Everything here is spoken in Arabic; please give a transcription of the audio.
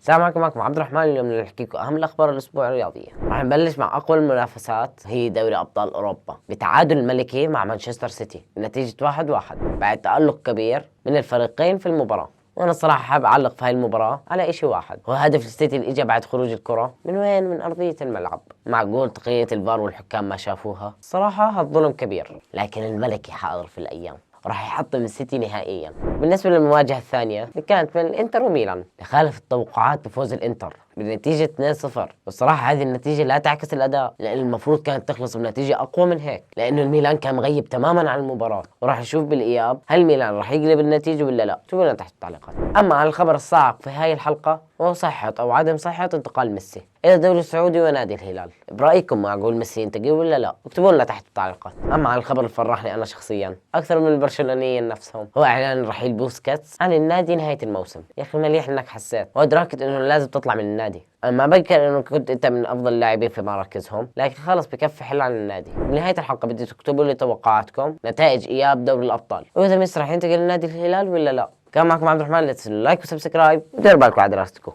السلام عليكم، معكم عبد الرحمن. اليوم بدنا نحكي لكم اهم الاخبار الاسبوع الرياضيه. راح نبلش مع اقوى المنافسات، هي دوري ابطال اوروبا بتعادل الملكي مع مانشستر سيتي بنتيجه 1-1 بعد تالق كبير من الفريقين في المباراه. وانا الصراحه حابب اعلق في هاي المباراه على اشي واحد، هو هدف السيتي اللي اجى بعد خروج الكره من وين؟ من ارضيه الملعب. معقول تقنيه الفار والحكام ما شافوها؟ الصراحه هالظلم كبير، لكن الملكي حاضر في الايام وراح يحطم السيتي نهائيا. بالنسبة للمواجهة الثانية اللي كانت بين الانتر وميلان، خالف التوقعات بفوز الانتر بنتيجة 2-0، والصراحة هذه النتيجة لا تعكس الأداء، لأن المفروض كانت تخلص بنتيجة أقوى من هيك، لأنه الميلان كان مغيب تماما عن المباراة. وراح نشوف بالإياب هل ميلان راح يقلب النتيجة ولا لا. شوفوا لنا تحت التعليقات. أما على الخبر الصاعق في هاي الحلقة، وهو صحة أو عدم صحة انتقال ميسي إلى الدوري السعودي ونادي الهلال. برأيكم معقول ميسي ينتقل ولا لا؟ اكتبوا لنا تحت التعليقات. أما على الخبر اللي فرحني أنا شخصيا أكثر من البرشلونيين نفسهم، هو إعلان رحيل بوسكيتس عن النادي نهاية الموسم. يا أخي مليح إنك حسيت وأدركت إنه لازم تطلع من النادي. أنا ما بنكر إنه كنت أنت من أفضل اللاعبين في مراكزهم، لكن خلص بكفي حل عن النادي. بنهاية الحلقة بدي تكتبوا لي توقعاتكم نتائج إياب دوري الأبطال، وإذا ميسي راح ينتقل لنادي الهلال ولا لا. كان معكم عبد الرحمن، لا تنسوا اللايك وسبسكرايب وديروا بالكم على دراستكم.